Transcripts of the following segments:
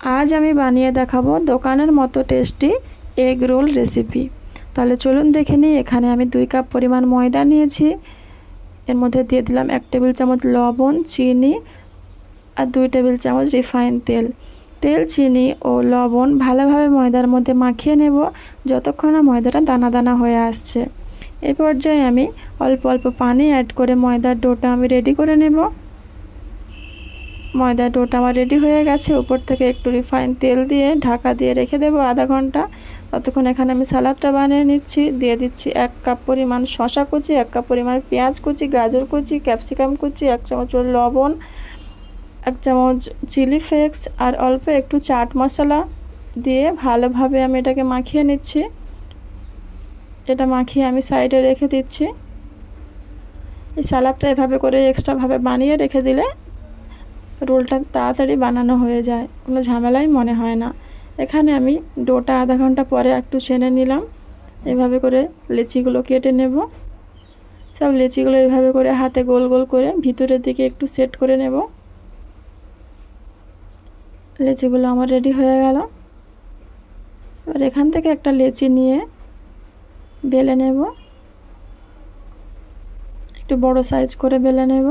আজ আমি বানিয়ে দেখাবো দোকানের মতো টেস্টি এগ রোল রেসিপি। তাহলে চলুন দেখে নিই। এখানে আমি 2 কাপ পরিমাণ ময়দা নিয়েছি। এর মধ্যে দিয়ে দিলাম 1 টেবিল চামচ লবণ, চিনি আর 2 টেবিল চামচ রিফাইন তেল। তেল, চিনি ও লবণ ভালোভাবে ময়দার মধ্যে মাখিয়ে নেব যতক্ষণ না ময়দাটা দানা দানা হয়ে আসছে। এই পর্যায়ে আমি অল্প অল্প পানি অ্যাড করে ময়দার ডোটা আমি রেডি করে নেব। ময়দার ডোটা আমার রেডি হয়ে গেছে। উপর থেকে একটু রিফাইন তেল দিয়ে ঢাকা দিয়ে রেখে দেবো আধা ঘন্টা। ততক্ষণ এখানে আমি সালাদটা বানিয়ে নিচ্ছি। দিয়ে দিচ্ছি 1 কাপ পরিমাণ শসা কুচি, 1 কাপ পরিমাণ পেঁয়াজ কুচি, গাজর কুচি, ক্যাপসিকাম কুচি, 1 চামচ লবণ, 1 চামচ চিলি ফ্লেক্স আর অল্প একটু চাট মশলা দিয়ে ভালোভাবে আমি এটাকে মাখিয়ে নিচ্ছি। এটা মাখিয়ে আমি সাইডে রেখে দিচ্ছি। এই সালাদটা এভাবে করে এক্সট্রাভাবে বানিয়ে রেখে দিলে রোলটা তাড়াতাড়ি বানানো হয়ে যায়, কোনো ঝামেলাই মনে হয় না। এখানে আমি ডোটা আধা ঘন্টা পরে একটু ছেনে নিলাম। এভাবে করে লেচিগুলো কেটে নেব। সব লেচিগুলো এভাবে করে হাতে গোল গোল করে ভিতরের দিকে একটু সেট করে নেব। লেচিগুলো আমার রেডি হয়ে গেল। এবার এখান থেকে একটা লেচি নিয়ে বেলে নেব, একটু বড় সাইজ করে বেলে নেব।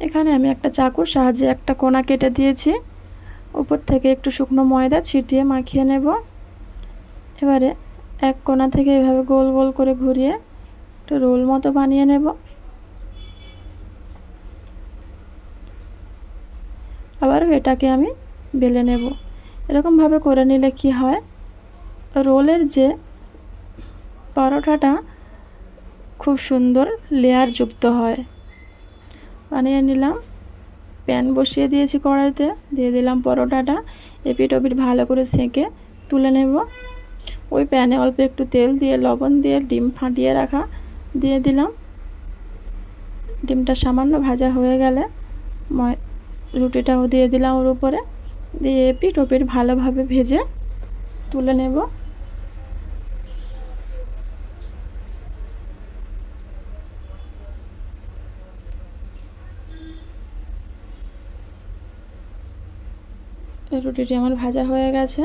এখানে আমি একটা চাকুর সাহায্যে একটা কোনা কেটে দিয়েছি। উপর থেকে একটু শুকনো ময়দা ছিটিয়ে মাখিয়ে নেব। এবারে এক কোনা থেকে এভাবে গোল গোল করে ঘুরিয়ে একটু রোল মতো বানিয়ে নেব। আবার এটাকে আমি বেলে নেব। এরকমভাবে করে নিলে কি হয়, রোলের যে পরোটাটা খুব সুন্দর লেয়ার যুক্ত হয়। বানিয়ে নিলাম। প্যান বসিয়ে দিয়েছি কড়াইতে, দিয়ে দিলাম পরোটাটা। এপিট ওপিট ভালো করে সেঁকে তুলে নেব। ওই প্যানে অল্প একটু তেল দিয়ে লবণ দিয়ে ডিম ফাটিয়ে রাখা দিয়ে দিলাম। ডিমটা সামান্য ভাজা হয়ে গেলে রুটিটাও দিয়ে দিলাম ওর উপরে, দিয়ে এপিট ওপিট ভালোভাবে ভেজে তুলে নেব। রুটিটি আমার ভাজা হয়ে গেছে।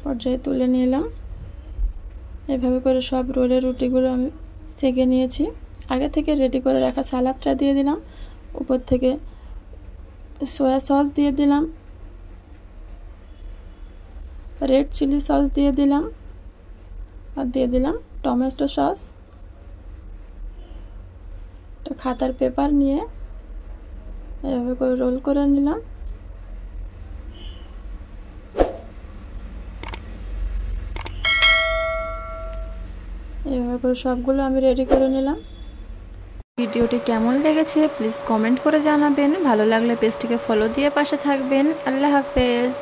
পর্যায়ে তুলে নিলাম। এভাবে করে সব রোলের রুটিগুলো আমি সেঁকে নিয়েছি। আগে থেকে রেডি করে রাখা সালাদটা দিয়ে দিলাম। উপর থেকে সয়া সস দিয়ে দিলাম, রেড চিলি সস দিয়ে দিলাম আর দিয়ে দিলাম টমেটো সস। একটা খাতার পেপার নিয়ে এভাবে করে রোল করে নিলাম। এভাবে করে সবগুলো আমি রেডি করে নিলাম। ভিডিওটি কেমন লেগেছে প্লিজ কমেন্ট করে জানাবেন। ভালো লাগলে পেজটিকে ফলো দিয়ে পাশে থাকবেন। আল্লাহ হাফেজ।